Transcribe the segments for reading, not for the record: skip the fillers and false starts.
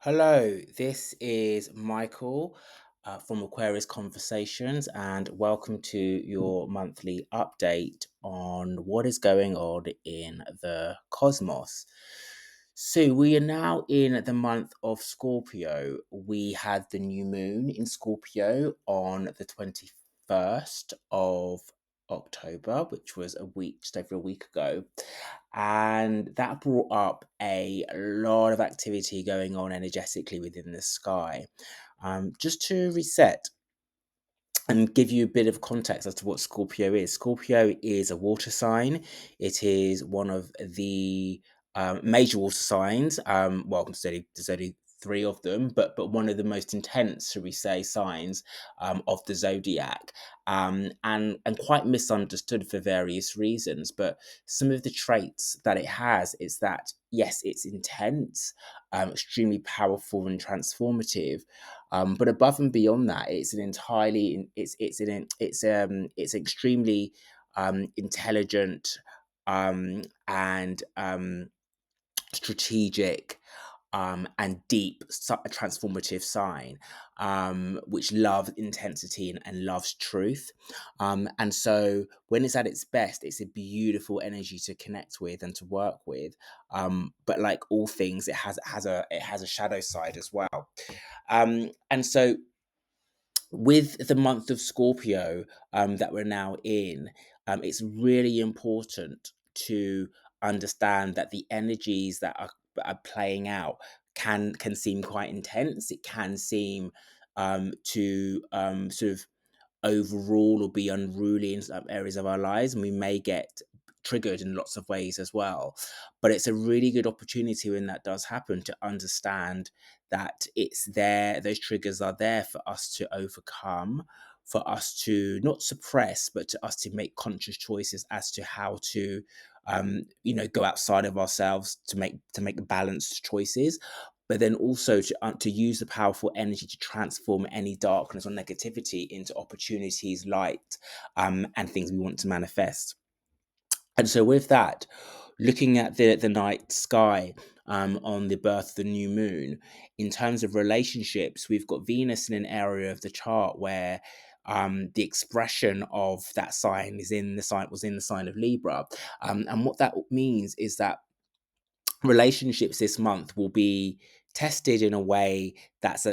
Hello, this is Michael from Aquarius Conversations, and welcome to your monthly update on what is going on in the cosmos. So, we are now in the month of Scorpio. We had the new moon in Scorpio on the 21st of October, which was just over a week ago, and that brought up a lot of activity going on energetically within the sky. Just to reset and give you a bit of context as to what Scorpio is. Scorpio is a water sign. It is one of the major water signs. Well, there's only three of them, but one of the most intense, shall we say, signs of the zodiac, and quite misunderstood for various reasons. But some of the traits that it has is that yes, it's intense, extremely powerful and transformative, but above and beyond that, it's an entirely it's extremely intelligent and strategic and deep transformative sign, which loves intensity and loves truth. And so when it's at its best, it's a beautiful energy to connect with and to work with. But like all things, it has a shadow side as well. And so with the month of Scorpio that we're now in, it's really important to understand that the energies that are playing out can seem quite intense. It can seem to sort of overrule or be unruly in some areas of our lives, and we may get triggered in lots of ways as well. But it's a really good opportunity when that does happen to understand that it's there, those triggers are there for us to overcome, for us to not suppress, but to us to make conscious choices as to how to go outside of ourselves to make balanced choices, but then also to use the powerful energy to transform any darkness or negativity into opportunities, light, and things we want to manifest. And so, with that, looking at the night sky on the birth of the new moon, in terms of relationships, we've got Venus in an area of the chart where the expression of that sign was in the sign of Libra, and what that means is that relationships this month will be tested in a way that's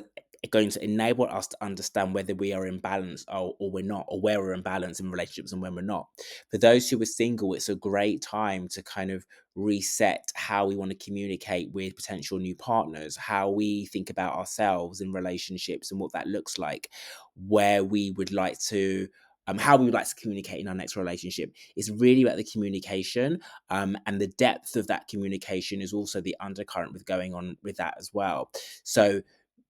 going to enable us to understand whether we are in balance or we're not, or where we're in balance in relationships and when we're not. For those who are single, it's a great time to kind of reset how we want to communicate with potential new partners, how we think about ourselves in relationships and what that looks like, where we would like to how we would like to communicate in our next relationship. It's really about the communication, and the depth of that communication is also the undercurrent with going on with that as well. So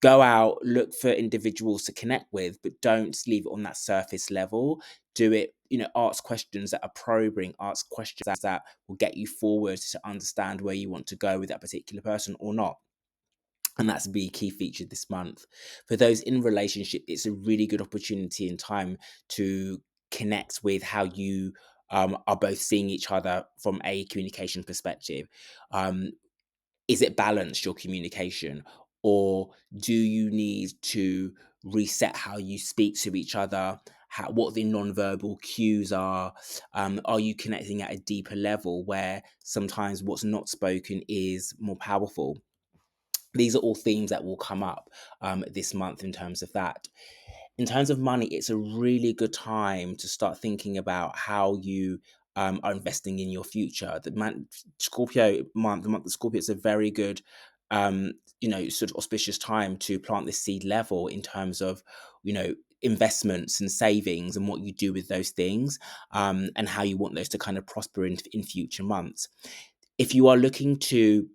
go out, look for individuals to connect with, but don't leave it on that surface level. Do it, ask questions that are probing, ask questions that will get you forward to understand where you want to go with that particular person or not. And that's be a key feature this month. For those in relationship, it's a really good opportunity and time to connect with how you are both seeing each other from a communication perspective. Um, is it balanced, your communication, or do you need to reset how you speak to each other? What the non-verbal cues are you connecting at a deeper level where sometimes what's not spoken is more powerful? These are all themes that will come up this month in terms of that. In terms of money, it's a really good time to start thinking about how you are investing in your future. The month of Scorpio, is a very good, sort of auspicious time to plant this seed level in terms of, investments and savings and what you do with those things, and how you want those to kind of prosper in future months. If you are looking to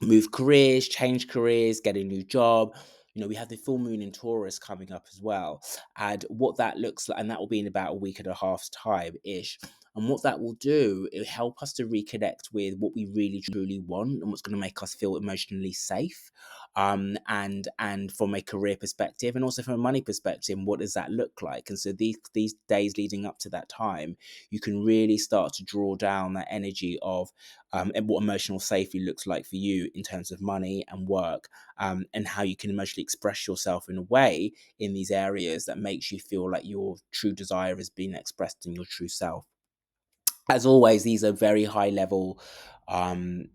move careers, change careers, get a new job. We have the full moon in Taurus coming up as well. And what that looks like, and that will be in about a week and a half's time ish. And what that will do, it'll help us to reconnect with what we really truly want and what's going to make us feel emotionally safe. And from a career perspective and also from a money perspective, what does that look like? And so these days leading up to that time, you can really start to draw down that energy of and what emotional safety looks like for you in terms of money and work, and how you can emotionally express yourself in a way in these areas that makes you feel like your true desire is being expressed in your true self. As always, these are very high level um,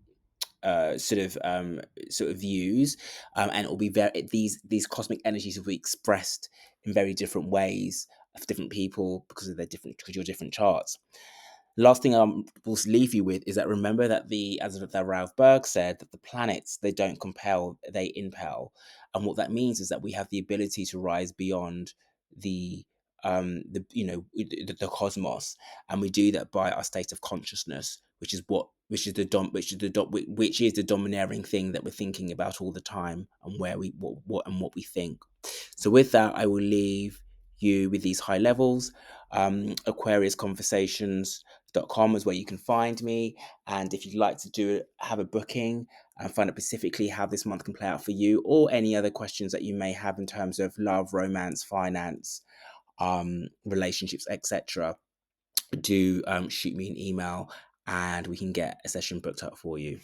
uh, sort of um, sort of views, and it will be very these cosmic energies will be expressed in very different ways for different people because of their different because your different charts. Last thing I will leave you with is that remember that as Ralph Berg said, that the planets, they don't compel, they impel. And what that means is that we have the ability to rise beyond the the cosmos, and we do that by our state of consciousness, which is the domineering thing that we're thinking about all the time, and where we what we think. So with that, I will leave you with these high levels. Aquariusconversations.com is where you can find me. And if you'd like to have a booking and find out specifically how this month can play out for you, or any other questions that you may have in terms of love, romance, finance, relationships, etc., do shoot me an email and we can get a session booked up for you.